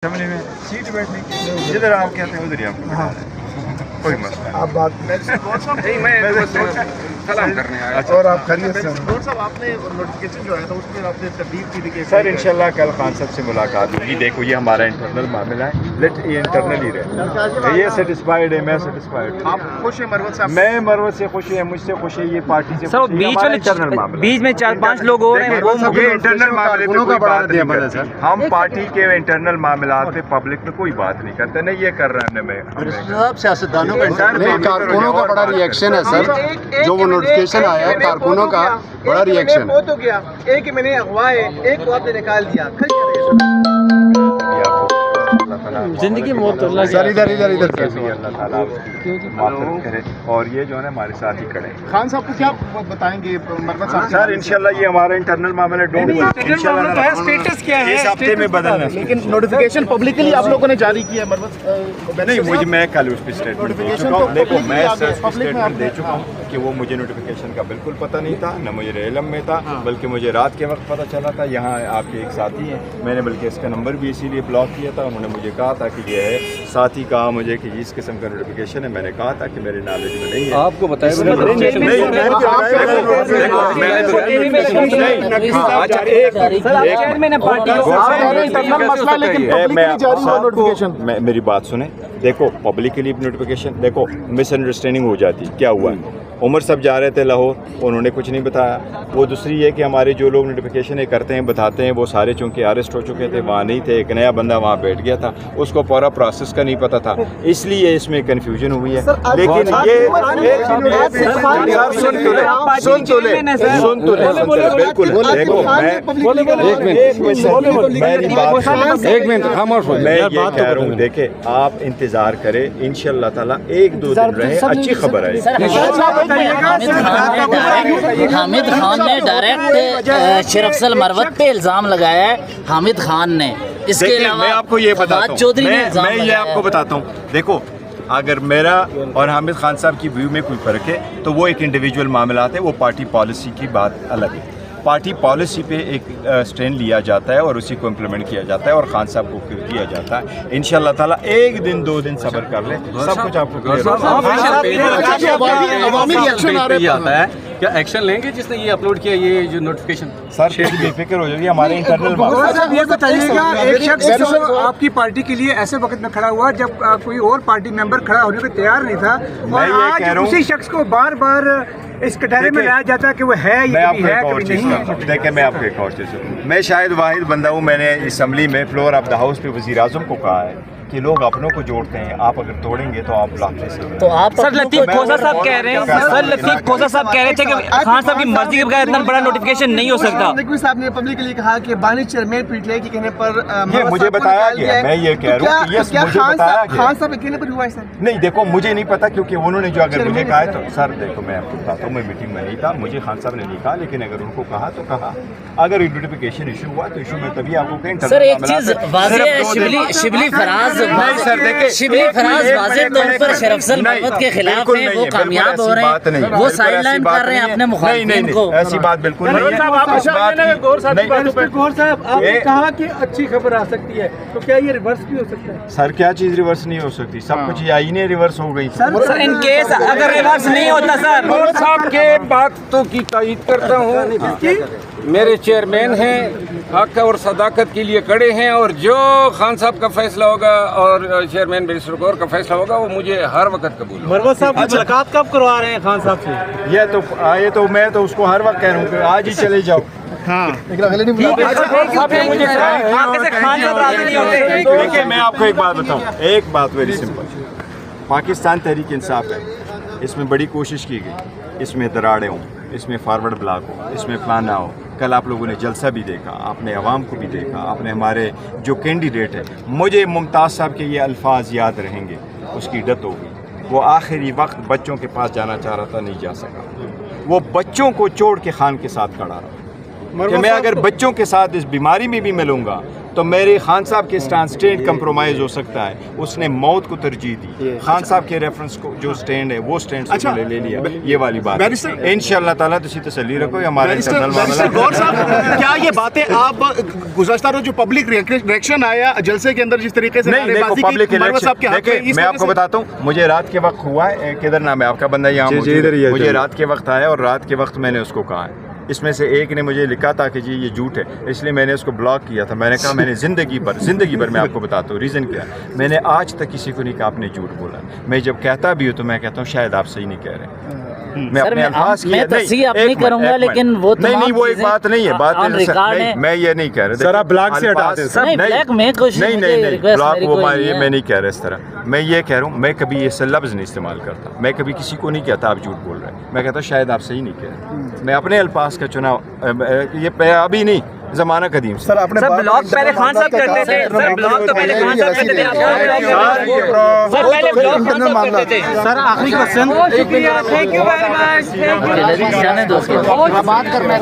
Assembly میں set بیٹھنے کی جدھر آپ کہتے ہیں ادھر ہی آپ کو کوئی مسئلہ آپ بات نہیں میں سلام کرنے آیا اور آپ خیریت سے صاحب آپ نے نوٹیفکیشن جو ہے تو اس پہ آپ نے تردید کی تھی کہ سر انشاءاللہ کل خان صاحب سے ملاقات ہوگی. دیکھو یہ ہمارا انٹرنل معاملہ ہے, لیٹ یہ انٹرنل ہی رہے. یہ سیٹسفائیڈ ہے, میں سیٹسفائیڈ آپ خوش ہیں مروت صاحب؟ میں مروت سے خوش ہے, مجھ سے خوش ہے, یہ پارٹی سے خوش ہے. ہمارا انٹرنل معاملہ بیچ میں 4-5 لوگ اور ہیں. یہ انٹرنل معاملے پہ کوئی بات نہیں کرتے. ہم پارٹی کے انٹرنل معاملات پہ پبلک میں کوئی بات نہیں کرتے. نہیں یہ کر رہے ہیں میں سیاستدانوں کا کارکنوں کا بڑا ریئیکشن ہے سر, جو وہ نوٹیفکیشن آیا ہے کارکنوں کا بڑا ریئیکشن بہت ہو گیا. ایک میں نے اغوا ہے, ایک کو آپ نے نکال دیا. زندگی موت اللہ سر ادھر اللہ تعالیٰ معاف کرے. اور یہ جو ہے نا ہمارے ساتھ ہی کھڑے ہیں. خان صاحب کو کیا بتائیں گے مروت صاحب؟ سر انشاءاللہ یہ ہمارا انٹرنل معاملہ اسٹیٹس کیا ہے اس ہفتے میں بدلنا. لیکن نوٹیفکیشن پبلکلی آپ لوگوں نے جاری کیا ہے مروت؟ نہیں مجھے میں کل اس پہ اسٹیٹمنٹ دے چکا ہوں. دیکھو میں اسٹیٹمنٹ دے چکا ہوں کہ وہ مجھے نوٹیفکیشن کا بالکل پتہ نہیں تھا, نہ مجھے علم میں تھا, بلکہ مجھے رات کے وقت پتہ چلا تھا. یہاں آپ کے ایک ساتھی ہیں, میں نے بلکہ اس کا نمبر بھی اسی لیے بلاک کیا تھا. انہوں نے مجھے کہا تھا کہ یہ ہے, ساتھی کہا مجھے کہ اس قسم کا نوٹیفکیشن ہے. میں نے کہا تھا کہ میرے نالج میں نہیں ہے. آپ کو بتایا میری بات سنیں. دیکھو پبلکلی نوٹیفکیشن, دیکھو مس انڈرسٹینڈنگ ہو جاتی. کیا ہوا ہے, عمر صاحب جا رہے تھے لاہور, انہوں نے کچھ نہیں بتایا. وہ دوسری ہے کہ ہمارے جو لوگ نوٹیفکیشن کرتے ہیں بتاتے ہیں, وہ سارے چونکہ اریسٹ ہو چکے تھے, وہاں نہیں تھے. ایک نیا بندہ وہاں بیٹھ گیا تھا, اس کو پورا پروسیس کا نہیں پتہ تھا, اس لیے اس میں کنفیوژن ہوئی ہے. لیکن یہ سن تو لے بالکل. دیکھو میں یہ کہہ رہا ہوں, دیکھیں آپ انتظار کریں, انشاءاللہ تعالیٰ 1-2 دن رہے, اچھی خبر آئے. حامد خان نے ڈائریکٹ شیر افضل مروت پہ الزام لگایا ہے. حامد خان نے اس کے علاوہ میں آپ کو یہ بتاتا چودھری نے ہوں, میں یہ آپ کو بتاتا ہوں. دیکھو اگر میرا اور حامد خان صاحب کی ویو میں کوئی فرق ہے تو وہ ایک انڈیویجول معاملات ہے, وہ پارٹی پالیسی کی بات الگ ہے. پارٹی پالیسی پہ ایک اسٹینڈ لیا جاتا ہے اور اسی کو امپلیمنٹ کیا جاتا ہے, اور خان صاحب کو دیا جاتا ہے. انشاءاللہ تعالیٰ 1-2 دن صبر کر لیں, سب کچھ آپ کو آتا ہے. کیا ایکشن لیں گے جس نے یہ اپلوڈ کیا یہ جو نوٹیفکیشن؟ سر بے فکر ہو جائے گی, ہمارے انٹرنل صاحب یہ بتائیے گا, ایک شخص آپ کی پارٹی کے لیے ایسے وقت میں کھڑا ہوا جب کوئی اور پارٹی ممبر کھڑا ہونے کو تیار نہیں تھا, اور آج اسی شخص کو بار بار اس کٹہرے میں لایا جاتا ہے کہ وہ ہے یا نہیں ہے. دیکھیں میں آپ کو ایک اور چیز, میں شاید واحد بندہ ہوں, میں نے اسمبلی میں فلور آف دا ہاؤس پہ وزیر اعظم کو کہا ہے کہ لوگ اپنوں کو جوڑتے ہیں, آپ اگر توڑیں گے تو آپ لاکھ سے. تو آپ سر لطیف کھوسا صاحب کہہ رہے ہیں, سر لطیف کھوسا صاحب کہہ رہے تھے کہ خان صاحب کی مرضی کے بغیر اتنا بڑا نوٹیفکیشن نہیں ہو سکتا. نقوی صاحب نے پبلکلی کہا کہ بانی چیئرمین پیٹ لے کے کہنے پر یہ مجھے بتایا گیا, میں یہ کہہ رہا ہوں کہ یہ مجھے بتایا گیا. خان صاحب کہنے پر ہوا ہے سر؟ نہیں دیکھو مجھے نہیں پتا, کیونکہ انہوں نے جو اگر مجھے کہا ہے تو سر دیکھو میں آپ کو بتاتا ہوں, میں میٹنگ میں نہیں تھا, مجھے خان صاحب نے نہیں کہا, لیکن اگر ان کو کہا تو کہا. اگر نوٹیفکیشن ایشو ہوا تو ایشو میں تبھی آپ کو کہیں. سر ایک چیز واضح ہے, شبلی فراز واضح طور پر شیر افضل مروت کے خلاف ہیں, وہ کامیاب ہو رہے ہیں, وہ سائڈ لائن کر رہے ہیں اپنے مخالفین کو. ایسی بات بالکل نہیں ہے. گور صاحب آپ نے کہا کہ اچھی خبر آ سکتی ہے, تو کیا یہ ریورس بھی ہو سکتا ہے؟ سر کیا چیز ریورس نہیں ہو سکتی, سب کچھ یہ آئینیں ریورس ہو گئی. سر ان کیس اگر ریورس نہیں ہوتا, سر گور صاحب کے باتوں کی تائید کرتا ہوں. میرے چیئرمین ہیں, حق اور صداقت کے لیے کڑے ہیں, اور جو خان صاحب کا فیصلہ ہوگا اور چیئرمین بیرسٹر گور کا فیصلہ ہوگا وہ مجھے ہر وقت قبول ہوگا. مروت صاحب کی ملاقات کب کروا رہے ہیں خان صاحب سے؟ یہ تو میں تو اس کو ہر وقت کہہ رہا ہوں کہ آج ہی چلے جاؤ. دیکھیں میں آپ کو ایک بات بتاؤں, ایک بات ویری سمپل. پاکستان تحریک انصاف ہے, اس میں بڑی کوشش کی گئی, اس میں دراڑیں ہوں, اس میں فارورڈ بلاک ہو, اس میں فلانا ہو. کل آپ لوگوں نے جلسہ بھی دیکھا, آپ نے عوام کو بھی دیکھا, آپ نے ہمارے جو کینڈیڈیٹ ہے, مجھے ممتاز صاحب کے یہ الفاظ یاد رہیں گے. اس کی ڈیتھ ہو گئی, وہ آخری وقت بچوں کے پاس جانا چاہ رہا تھا, نہیں جا سکا. وہ بچوں کو چھوڑ کے خان کے ساتھ کھڑا رہا. کہ میں اگر بچوں کے ساتھ اس بیماری میں بھی ملوں گا تو میرے خان صاحب کے سٹینڈ کمپرومائز ہو سکتا ہے. اس نے موت کو ترجیح دی. خان صاحب کے ریفرنس کو جو سٹینڈ ہے وہ سٹینڈ سے لے لیا. یہ والی بات انشاءاللہ تعالیٰ تسی تسلی رکھو. ہمارے گور صاحب کیا یہ باتیں آپ گزشتہ روز جو پبلک ریئیکشن آیا جلسے کے اندر جس طریقے سے پبلک الیکشن میں آپ کو بتاتا ہوں, مجھے رات کے وقت ہوا ہے, کدھر نام ہے آپ کا بندہ یہاں مجھے رات کے وقت آیا اور رات کے وقت میں نے اس کو کہا ہے. اس میں سے ایک نے مجھے لکھا تھا کہ جی یہ جھوٹ ہے, اس لیے میں نے اس کو بلاک کیا تھا. میں نے کہا میں نے زندگی بھر میں آپ کو بتاتا ہوں ریزن کیا, میں نے آج تک کسی کو نہیں کہا آپ نے جھوٹ بولا. میں جب کہتا بھی ہوں تو میں کہتا ہوں شاید آپ صحیح نہیں کہہ رہے. میں اپنے الفاظ کی نہیں کروں گا, لیکن وہ نہیں وہ ایک بات نہیں ہے, بات میں یہ نہیں کہہ رہا. سر آپ بلاک سے ہٹاتے ہیں. نہیں بلاک وہ میں نہیں کہہ رہا اس طرح. میں یہ کہہ رہا ہوں میں کبھی یہ لفظ نہیں استعمال کرتا. میں کبھی کسی کو نہیں کہتا آپ جھوٹ بول رہے ہیں. میں کہتا ہوں شاید آپ صحیح نہیں کہہ رہے. میں اپنے الفاظ کا چناؤ یہ ابھی نہیں, زمانہ قدیم. سر بلاک پہلے خان صاحب کرتے تھے. سر بلاک تو پہلے خان صاحب کرتے تھے. سر آخری کوسچن. شکریہ, تھینک یو ویری مچ. بات کرنا ہے